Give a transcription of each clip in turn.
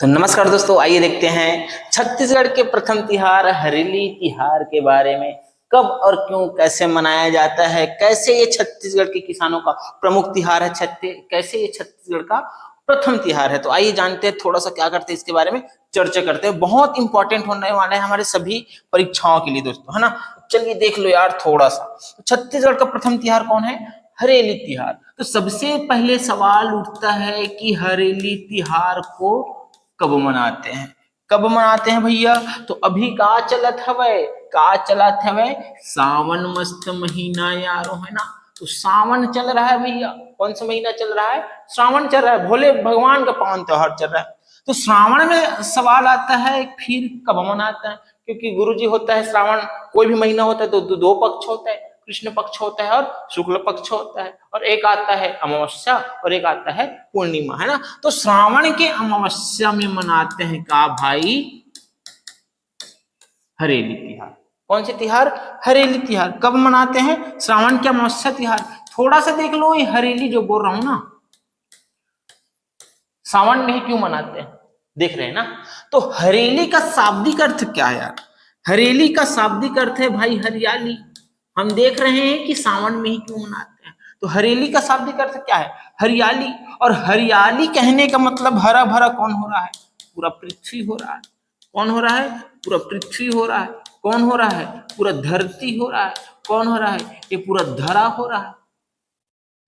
तो नमस्कार दोस्तों, आइए देखते हैं छत्तीसगढ़ के प्रथम तिहार हरेली तिहार के बारे में। कब और क्यों कैसे मनाया जाता है, कैसे ये छत्तीसगढ़ के किसानों का प्रमुख तिहार है, कैसे ये छत्तीसगढ़ का प्रथम तिहार है। तो आइए जानते हैं थोड़ा सा क्या करते हैं, इसके बारे में चर्चा करते हैं। बहुत इंपॉर्टेंट होने वाला है हमारे सभी परीक्षाओं के लिए दोस्तों, है ना। चलिए देख लो यार थोड़ा सा, तो छत्तीसगढ़ का प्रथम तिहार कौन है? हरेली तिहार। तो सबसे पहले सवाल उठता है कि हरेली तिहार को कब मनाते हैं? कब मनाते हैं भैया? तो अभी का चलत हवे, सावन मस्त महीना यारो, है ना। तो सावन चल रहा है भैया। कौन सा महीना चल रहा है? श्रावण चल रहा है। भोले भगवान का पावन त्योहार चल रहा है। तो श्रावण में सवाल आता है फिर कब मनाते हैं, क्योंकि गुरु जी होता है श्रावण, कोई भी महीना होता है तो दो पक्ष होता है, कृष्ण पक्ष होता है और शुक्ल पक्ष होता है, और एक आता है अमावस्या और एक आता है पूर्णिमा, है ना। तो श्रावण के अमावस्या में मनाते हैं का भाई? हरेली तिहार। कौन से तिहार? हरेली तिहार। कब मनाते हैं? श्रावण के अमावस्या तिहार। थोड़ा सा देख लो, ये हरेली जो बोल रहा हूं ना, सावन में ही क्यों मनाते हैं, देख रहे हैं ना। तो हरेली का शाब्दिक अर्थ क्या है यार? हरेली का शाब्दिक अर्थ है भाई हरियाली। हम देख रहे हैं कि सावन में ही क्यों मनाते हैं, तो हरेली का शाब्दिक अर्थ क्या है? हरियाली। और हरियाली कहने का मतलब हरा भरा कौन हो रहा है? पूरा पृथ्वी हो रहा है। कौन हो रहा है? पूरा पृथ्वी हो रहा है। कौन हो रहा है? पूरा धरती हो रहा है। कौन हो रहा है? ये पूरा धरा हो रहा है।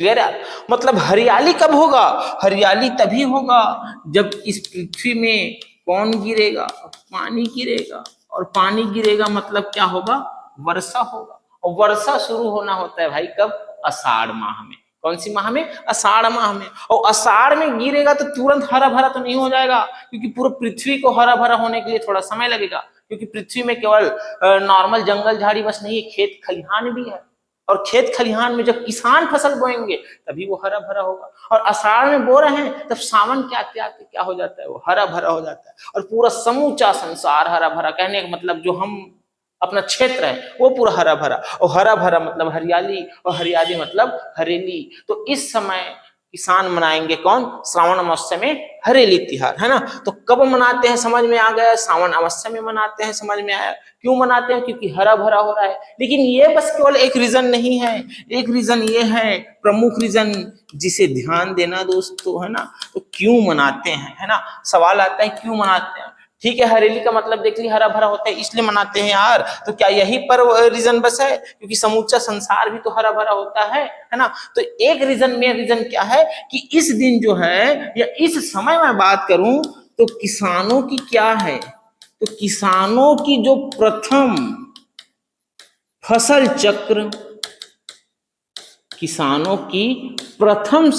क्लियर है? मतलब हरियाली कब होगा? हरियाली तभी होगा जब इस पृथ्वी में कौन गिरेगा? पानी गिरेगा। और पानी गिरेगा मतलब क्या होगा? वर्षा होगा। और वर्षा शुरू होना होता है भाई कब? आषाढ़ माह में। कौन सी माह में? आषाढ़ माह में। और आषाढ़ में गिरेगा तो तुरंत हरा भरा तो नहीं हो जाएगा, क्योंकि पूरा पृथ्वी को हरा भरा होने के लिए थोड़ा समय लगेगा, क्योंकि पृथ्वी में केवल नॉर्मल जंगल झाड़ी बस नहीं है, खेत खलिहान भी है। और खेत खलिहान में जब किसान फसल बोएंगे तभी वो हरा भरा होगा। और आषाढ़ में बो रहे हैं तब सावन के आते आते क्या हो जाता है? वो हरा भरा हो जाता है। और पूरा समूचा संसार हरा भरा, कहने का मतलब जो हम अपना क्षेत्र है वो पूरा हरा भरा। और हरा भरा मतलब हरियाली, और हरियाली मतलब हरेली। तो इस समय किसान मनाएंगे कौन? श्रावण अमावस्या में हरेली तिहार, है ना। तो कब मनाते हैं समझ में आ गया, श्रावण अमावस्या में मनाते हैं, समझ में आया क्यों मनाते हैं? क्योंकि हरा भरा हो रहा है। लेकिन ये बस केवल एक रीजन नहीं है, एक रीजन ये है, प्रमुख रीजन जिसे ध्यान देना दोस्तों, है ना। तो क्यों मनाते हैं, है ना। सवाल आता है क्यों मनाते हैं। ठीक है, हरेली का मतलब देख ली, हरा भरा होता है इसलिए मनाते हैं यार। तो क्या यही पर रीजन बस है? क्योंकि समूचा संसार भी तो हरा भरा होता है ना। तो एक रीजन में रीजन क्या है कि इस दिन जो है, या इस समय मैं बात करूं तो किसानों की क्या है, तो किसानों की जो प्रथम फसल चक्र, किसानों की प्रथम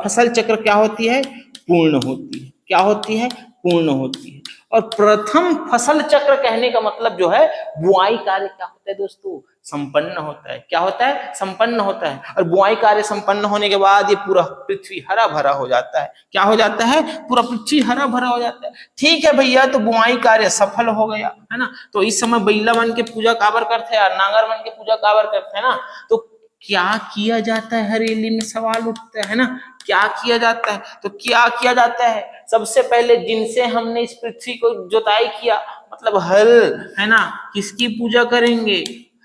फसल चक्र क्या होती है? पूर्ण होती है। क्या होती है? पूर्ण होती है। और प्रथम फसल चक्र कहने का मतलब जो है, बुआई कार्य क्या होता है दोस्तों? संपन्न होता है। क्या होता है? संपन्न होता है। और बुआई कार्य संपन्न होने के बाद ये पूरा पृथ्वी हरा भरा हो जाता है। क्या हो जाता है? पूरा पृथ्वी हरा भरा हो जाता है। ठीक है भैया, तो बुआई कार्य सफल हो गया, है ना। तो इस समय बैला मन के पूजा काबर करते हैं, नांगर मन के पूजा काबर करते हैं ना। तो क्या किया जाता है हरेली में? सवाल उठता है ना, क्या किया जाता है? तो क्या किया जाता है? सबसे पहले जिनसे हमने इस पृथ्वी को जुताई किया, मतलब हल, है ना, किसकी पूजा करेंगे?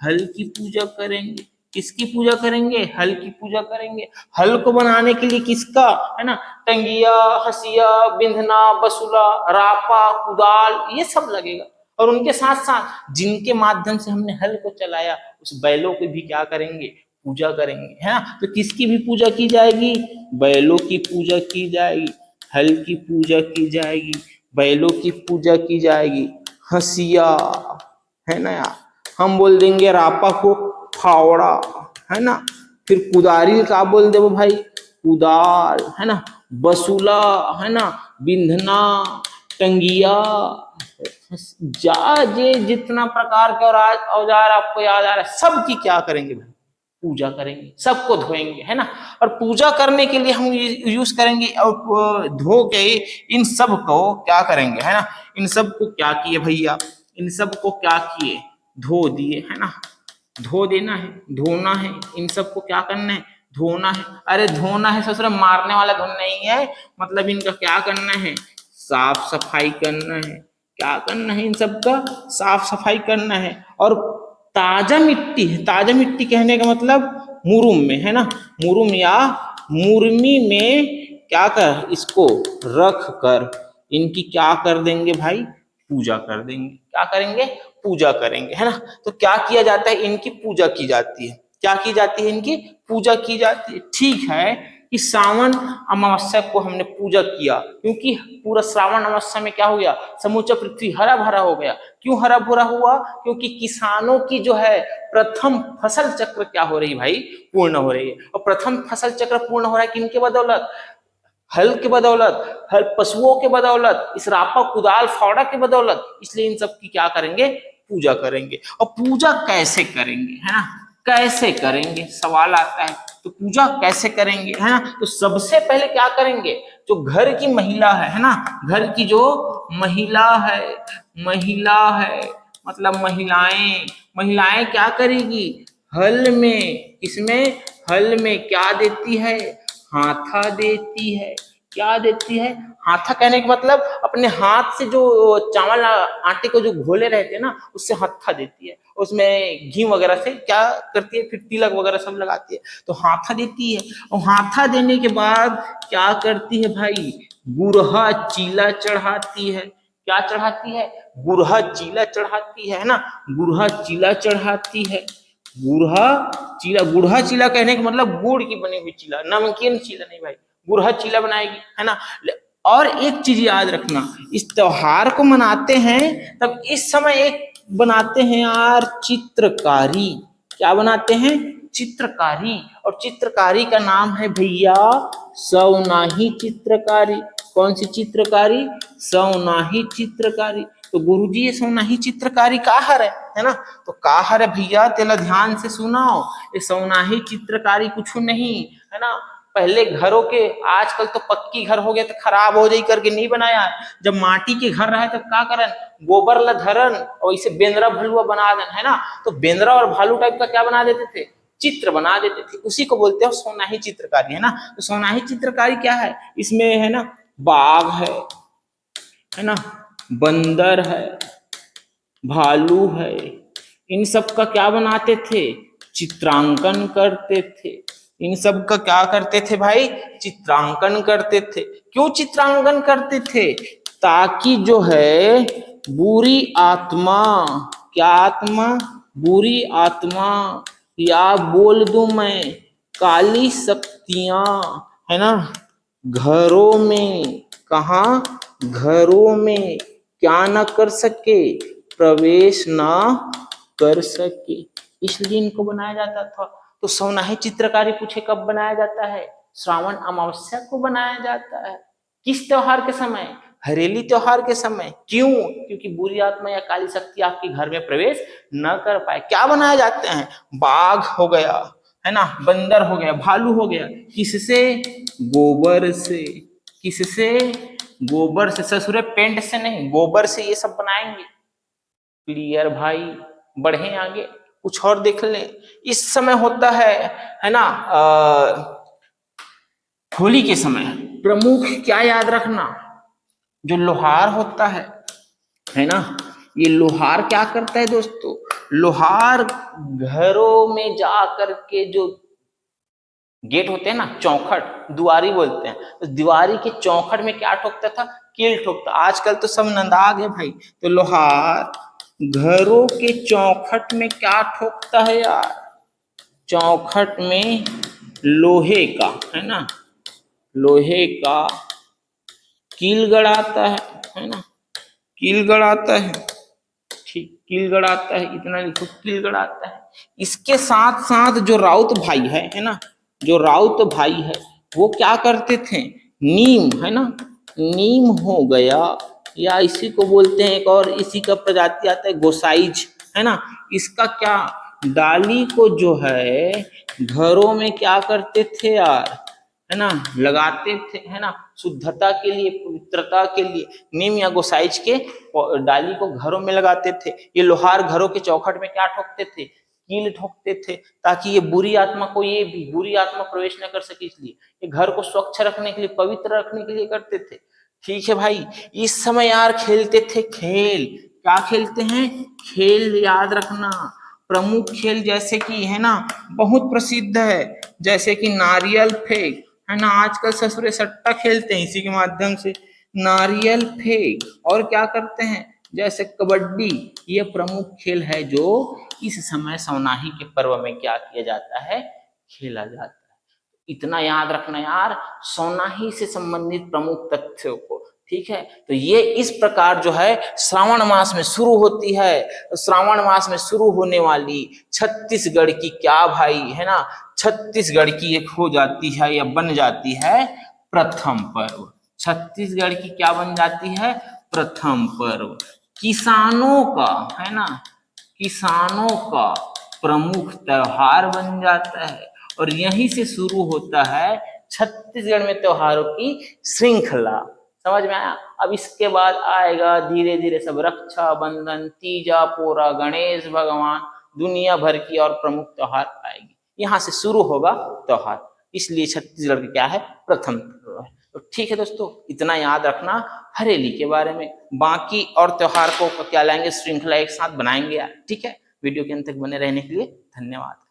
हल की पूजा करेंगे। किसकी पूजा करेंगे? हल की पूजा करेंगे। हल को बनाने के लिए किसका, है ना, टंगिया, हसिया, बिंधना, बसुला, रापा, कुदाल, ये सब लगेगा। और उनके साथ साथ जिनके माध्यम से हमने हल को चलाया, उस बैलों को भी क्या करेंगे? पूजा करेंगे, है ना। तो किसकी भी पूजा की जाएगी? बैलों की पूजा की जाएगी, हल की पूजा की जाएगी, बैलों की पूजा की जाएगी। हसिया, है ना यार, हम बोल देंगे रापा को फावड़ा, है ना। फिर कुदारी का बोल दे भाई कुदाल, है ना। बसुला, है ना, बिंधना, टंगिया, जा जे जितना प्रकार के औजार आपको याद आ रहा है, सबकी क्या करेंगे भाई? पूजा करेंगे, सबको धोएंगे, है ना। और पूजा करने के लिए हम यूज करेंगे, और धो के इन सब को क्या करेंगे, है ना। इन सब को क्या किए भैया? इन सब को क्या किए? धो दिए, है ना। धो देना है, धोना है, इन सबको क्या करना है? धोना है। अरे धोना है ससुर, मारने वाला धोना नहीं है, मतलब इनका क्या करना है? साफ सफाई करना है। क्या करना है? इन सबका साफ सफाई करना है। और ताजा मिट्टी है, ताजा मिट्टी कहने का मतलब मुरुम में, है ना, मुरुम या मुरमी में क्या कर, इसको रख कर इनकी क्या कर देंगे भाई? पूजा कर देंगे। क्या करेंगे? पूजा करेंगे, है ना। तो क्या किया जाता है? इनकी पूजा की जाती है। क्या की जाती है? इनकी पूजा की जाती है। ठीक है कि सावन अमावस्या को हमने पूजा किया, क्योंकि पूरा श्रावण अमावस्या में क्या हो गया? समूचा पृथ्वी हरा भरा हो गया। क्यों हरा भरा हुआ? क्योंकि किसानों की जो है प्रथम फसल चक्र क्या हो रही भाई? पूर्ण हो रही है। और प्रथम फसल चक्र पूर्ण हो रहा है किनके बदौलत? हल के बदौलत, हल पशुओं के बदौलत, इस रापा कुदाल फावड़ा के बदौलत। इसलिए इन सब की क्या करेंगे? पूजा करेंगे। और पूजा कैसे करेंगे, है ना, कैसे करेंगे सवाल आता है। तो पूजा कैसे करेंगे, है ना। तो सबसे पहले क्या करेंगे? जो घर की महिला है ना, घर की जो महिला है, महिला है मतलब महिलाएं, महिलाएं क्या करेगी? हल में, इसमें हल में क्या देती है? हाथा देती है। क्या देती है? हाथा कहने का मतलब अपने हाथ से जो चावल आटे को जो घोले रहते हैं ना, उससे हाथा देती है। उसमें घी वगैरह से क्या करती है? फिर तिलक वगैरह सब लगाती है, तो हाथा देती है। और हाथा देने के बाद क्या करती है भाई? गुरहा चीला चढ़ाती है। क्या चढ़ाती है? गुरहा चीला चढ़ाती है ना, गुरहा चीला चढ़ाती है। गुरहा चीला, गुरहा चीला कहने का मतलब गुड़ की बनी हुई चीला, नमकीन चीला नहीं भाई, गुरहा चीला बनाएगी, है ना। और एक चीज याद रखना, इस त्योहार को मनाते हैं तब इस समय एक बनाते हैं यार, चित्रकारी। क्या बनाते हैं? चित्रकारी। और चित्रकारी का नाम है भैया सवनाही चित्रकारी। कौन सी चित्रकारी? सवनाही चित्रकारी। तो गुरुजी ये सवनाही चित्रकारी का हर है ना। तो का हर है भैया, तेला ध्यान से सुनाओ। ये सवनाही चित्रकारी कुछ नहीं, है ना। पहले घरों के, आजकल तो पक्की घर हो गए तो खराब हो जाई करके नहीं बनाया। जब माटी के घर रहे तब का करन? गोबर ला धरन और इसे बेंद्रा भलुआ बना देन, है ना। तो बेंद्रा और भालू टाइप का क्या बना देते थे? चित्र बना देते थे। उसी को बोलते हैं सोनाही चित्रकारी, है ना। तो सोनाही चित्रकारी क्या है? इसमें है ना बाघ है ना, बंदर है, भालू है, इन सब का क्या बनाते थे? चित्रांकन करते थे। इन सब का क्या करते थे भाई? चित्रांकन करते थे। क्यों चित्रांकन करते थे? ताकि जो है बुरी आत्मा, क्या आत्मा? बुरी आत्मा, या बोल दूं मैं काली शक्तियां, है ना, घरों में, कहा, घरों में क्या न कर सके? प्रवेश ना कर सके। इसलिए इनको बनाया जाता था। तो सवनाही चित्रकारी पूछे कब बनाया जाता है? श्रावण अमावस्या को बनाया जाता है। किस त्योहार के समय? हरेली त्योहार के समय। क्यों? क्योंकि बुरी आत्मा या काली शक्ति आपके घर में प्रवेश न कर पाए। क्या बनाए जाते हैं? बाघ हो गया, है ना, बंदर हो गया, भालू हो गया। किससे? गोबर से। किससे? गोबर से। ससुरे पेंट से नहीं, गोबर से ये सब बनाएंगे। क्लियर भाई? बढ़े आगे, कुछ और देख लें। इस समय होता है ना, होली के समय प्रमुख क्या याद रखना? जो लोहार होता है ना, ये लोहार क्या करता है दोस्तों? लोहार घरों में जा करके जो गेट होते हैं ना, चौखट, दुआरी बोलते हैं, तो दीवारी के चौखट में क्या ठोकता था? कील ठोकता। आजकल तो सब नंदाग है भाई। तो लोहार घरों के चौखट में क्या ठोकता है यार? चौखट में लोहे का, है ना, लोहे का कील गड़ाता है ना, कील गड़ाता है। ठीक, कील गड़ाता है, इतना लिखो, कील गड़ाता है। इसके साथ साथ जो राउत भाई है ना, जो राउत भाई है वो क्या करते थे? नीम, है ना, नीम हो गया, या इसी को बोलते हैं एक और इसी का प्रजाति आता है गोसाइज, है ना। इसका क्या, डाली को जो है घरों में क्या करते थे यार, है ना, लगाते थे, है ना, शुद्धता के लिए, पवित्रता के लिए नीम या गोसाइज के डाली को घरों में लगाते थे। ये लोहार घरों के चौखट में क्या ठोकते थे? कील ठोकते थे, ताकि ये बुरी आत्मा को, ये भी बुरी आत्मा प्रवेश न कर सके। इसलिए ये घर को स्वच्छ रखने के लिए, पवित्र रखने के लिए करते थे। ठीक है भाई। इस समय यार खेलते थे खेल, क्या खेलते हैं, खेल, याद रखना। प्रमुख खेल जैसे कि है ना, बहुत प्रसिद्ध है, जैसे कि नारियल फेंक, है ना, आजकल ससुरे सट्टा खेलते हैं इसी के माध्यम से, नारियल फेंक। और क्या करते हैं, जैसे कबड्डी, ये प्रमुख खेल है जो इस समय सौनाही के पर्व में क्या किया जाता है, खेला जाता है। इतना याद रखना यार, सौनाही से संबंधित प्रमुख तथ्यों को। ठीक है, तो ये इस प्रकार जो है श्रावण मास में शुरू होती है। श्रावण मास में शुरू होने वाली छत्तीसगढ़ की क्या भाई, है ना, छत्तीसगढ़ की एक हो जाती है या बन जाती है प्रथम पर्व। छत्तीसगढ़ की क्या बन जाती है, प्रथम पर्व। किसानों का, है ना, किसानों का प्रमुख त्योहार बन जाता है। और यहीं से शुरू होता है छत्तीसगढ़ में त्योहारों की श्रृंखला। समझ में आया। अब इसके बाद आएगा धीरे धीरे सब रक्षा बंधन, तीजा पोरा, गणेश भगवान, दुनिया भर की और प्रमुख त्योहार आएगी। यहाँ से शुरू होगा त्योहार, इसलिए छत्तीसगढ़ का क्या है, प्रथम त्योहार है। तो ठीक है दोस्तों, इतना याद रखना हरेली के बारे में। बाकी और त्योहार को क्या लाएंगे, श्रृंखला एक साथ बनाएंगे यार। ठीक है, वीडियो के अंत तक बने रहने के लिए धन्यवाद।